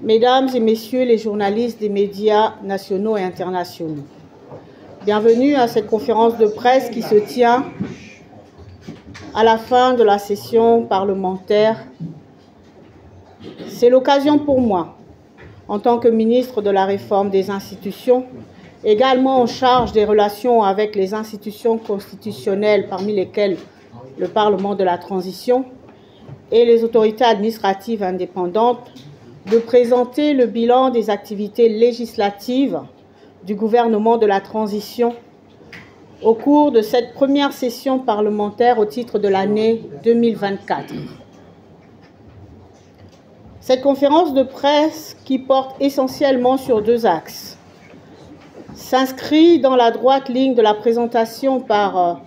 Mesdames et Messieurs les journalistes des médias nationaux et internationaux, bienvenue à cette conférence de presse qui se tient à la fin de la session parlementaire. C'est l'occasion pour moi, en tant que ministre de la Réforme des institutions, également en charge des relations avec les institutions constitutionnelles, parmi lesquelles le Parlement de la Transition et les autorités administratives indépendantes, de présenter le bilan des activités législatives du gouvernement de la Transition au cours de cette première session parlementaire au titre de l'année 2024. Cette conférence de presse, qui porte essentiellement sur deux axes, s'inscrit dans la droite ligne de la présentation par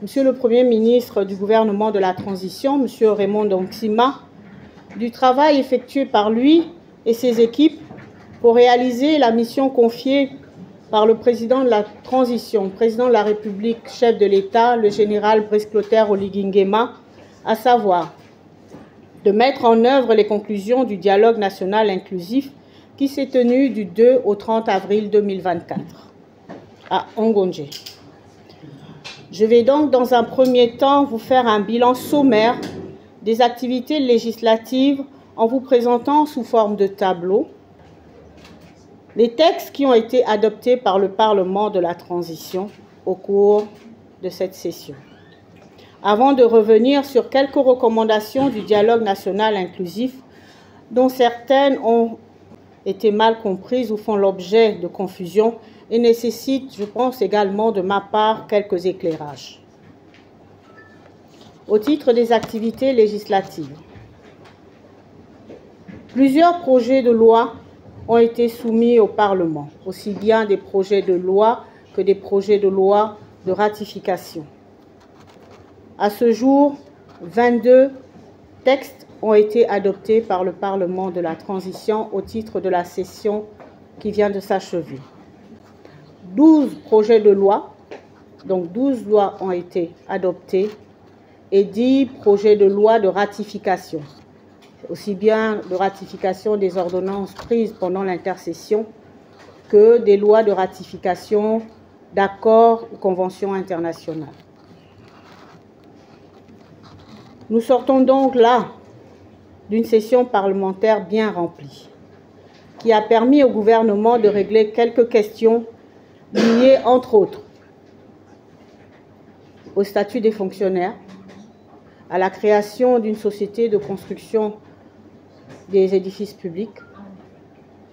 Monsieur le Premier ministre du gouvernement de la Transition, Monsieur Raymond Ndongsima, du travail effectué par lui et ses équipes pour réaliser la mission confiée par le président de la Transition, président de la République, chef de l'État, le général Brice Clotaire Oligui Nguema, à savoir de mettre en œuvre les conclusions du dialogue national inclusif qui s'est tenu du 2 au 30 avril 2024 à Ngondje. Je vais donc dans un premier temps vous faire un bilan sommaire des activités législatives en vous présentant sous forme de tableau les textes qui ont été adoptés par le Parlement de la Transition au cours de cette session, avant de revenir sur quelques recommandations du dialogue national inclusif dont certaines ont été mal comprises ou font l'objet de confusion et nécessitent, je pense également de ma part, quelques éclairages. Au titre des activités législatives, plusieurs projets de loi ont été soumis au Parlement, aussi bien des projets de loi que des projets de loi de ratification. À ce jour, 22 textes ont été adoptés par le Parlement de la Transition au titre de la session qui vient de s'achever. 12 projets de loi, donc 12 lois ont été adoptées et 10 projets de loi de ratification, aussi bien de ratification des ordonnances prises pendant l'intercession que des lois de ratification d'accords ou conventions internationales. Nous sortons donc là d'une session parlementaire bien remplie, qui a permis au gouvernement de régler quelques questions liées, entre autres, au statut des fonctionnaires, à la création d'une société de construction des édifices publics,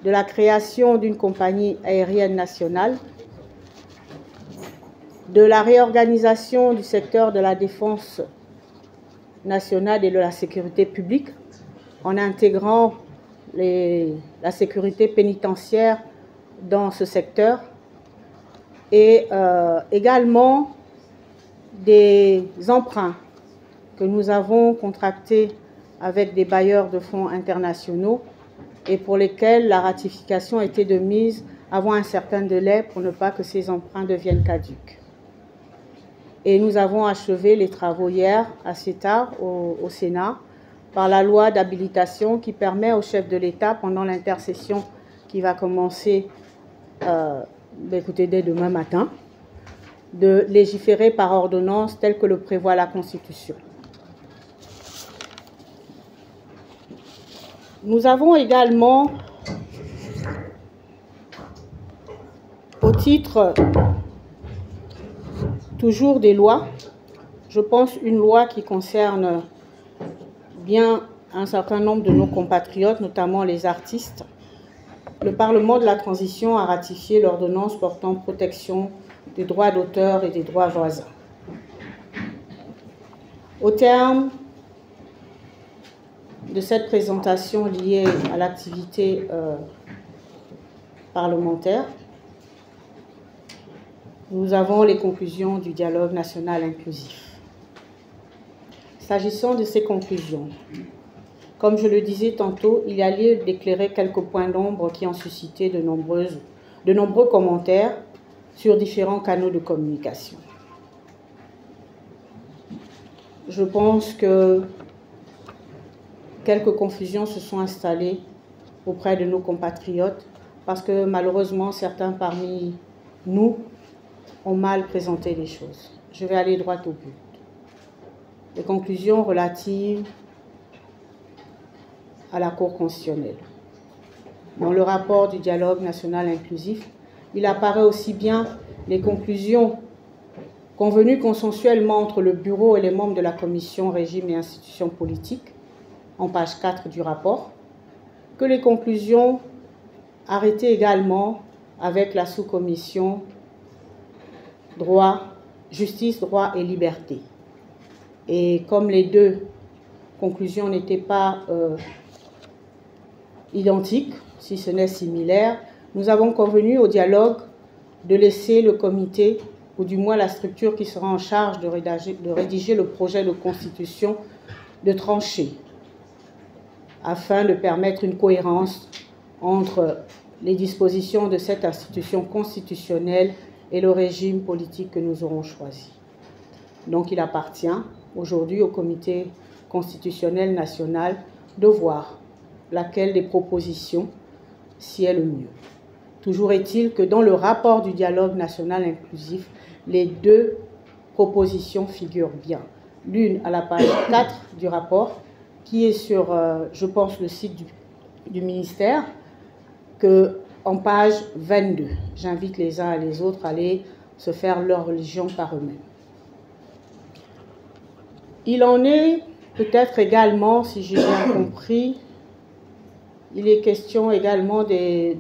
de la création d'une compagnie aérienne nationale, de la réorganisation du secteur de la défense nationale et de la sécurité publique, en intégrant la sécurité pénitentiaire dans ce secteur, et également des emprunts que nous avons contractés avec des bailleurs de fonds internationaux et pour lesquels la ratification a été de mise avant un certain délai pour ne pas que ces emprunts deviennent caducs. Et nous avons achevé les travaux hier, assez tard, au Sénat, par la loi d'habilitation qui permet au chef de l'État, pendant l'intercession qui va commencer dès demain matin, de légiférer par ordonnance telle que le prévoit la Constitution. Nous avons également, au titre toujours des lois, je pense une loi qui concerne bien un certain nombre de nos compatriotes, notamment les artistes. Le Parlement de la Transition a ratifié l'ordonnance portant protection des droits d'auteur et des droits voisins. Au terme de cette présentation liée à l'activité parlementaire, nous avons les conclusions du dialogue national inclusif. S'agissant de ces conclusions, comme je le disais tantôt, il y a lieu d'éclairer quelques points d'ombre qui ont suscité de nombreux commentaires sur différents canaux de communication. Je pense que quelques confusions se sont installées auprès de nos compatriotes, parce que malheureusement, certains parmi nous ont mal présenté les choses. Je vais aller droit au but. Les conclusions relatives à la Cour constitutionnelle. Dans le rapport du dialogue national inclusif, il apparaît aussi bien les conclusions convenues consensuellement entre le bureau et les membres de la commission régime et institutions politiques, en page 4 du rapport, que les conclusions arrêtées également avec la sous-commission droit, justice, droit et liberté. Et comme les deux conclusions n'étaient pas identiques, si ce n'est similaires, nous avons convenu au dialogue de laisser le comité, ou du moins la structure qui sera en charge de rédiger le projet de constitution, de trancher, afin de permettre une cohérence entre les dispositions de cette institution constitutionnelle et le régime politique que nous aurons choisi. Donc il appartient aujourd'hui au comité constitutionnel national de voir laquelle des propositions si est le mieux. Toujours est-il que dans le rapport du dialogue national inclusif, les deux propositions figurent bien. L'une à la page 4 du rapport, qui est sur, je pense, le site du ministère, qu'en page 22. J'invite les uns et les autres à aller se faire leur religion par eux-mêmes. Il en est peut-être également, si j'ai bien compris, il est question également des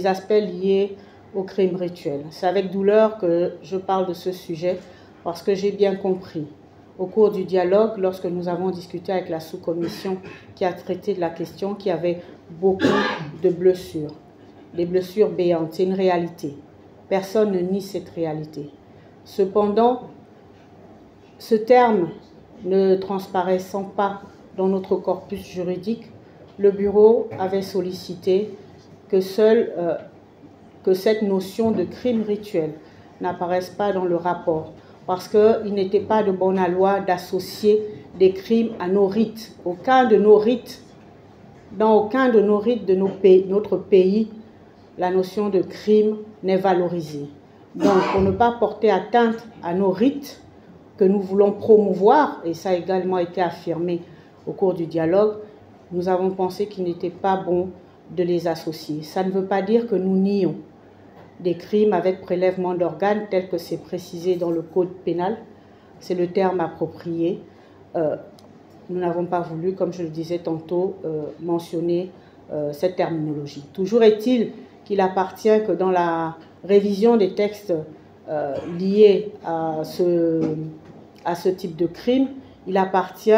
aspects liés au crime rituel. C'est avec douleur que je parle de ce sujet, parce que j'ai bien compris, au cours du dialogue, lorsque nous avons discuté avec la sous-commission qui a traité de la question, qu'il y avait beaucoup de blessures, des blessures béantes, c'est une réalité. Personne ne nie cette réalité. Cependant, ce terme ne transparaissant pas dans notre corpus juridique, le bureau avait sollicité que cette notion de crime rituel n'apparaisse pas dans le rapport, parce qu'il n'était pas de bonne loi d'associer des crimes à nos rites. Aucun de nos rites, dans aucun de nos rites de notre pays, la notion de crime n'est valorisée. Donc, pour ne pas porter atteinte à nos rites que nous voulons promouvoir, et ça a également été affirmé au cours du dialogue, nous avons pensé qu'il n'était pas bon de les associer. Ça ne veut pas dire que nous nions des crimes avec prélèvement d'organes tel que c'est précisé dans le code pénal. C'est le terme approprié. Nous n'avons pas voulu, comme je le disais tantôt, mentionner cette terminologie. Toujours est-il qu'il appartient que dans la révision des textes liés à ce type de crime, il appartient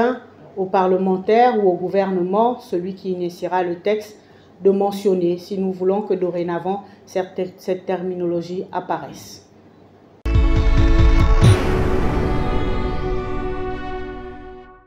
aux parlementaires ou au gouvernement, celui qui initiera le texte, de mentionner si nous voulons que dorénavant cette terminologie apparaisse.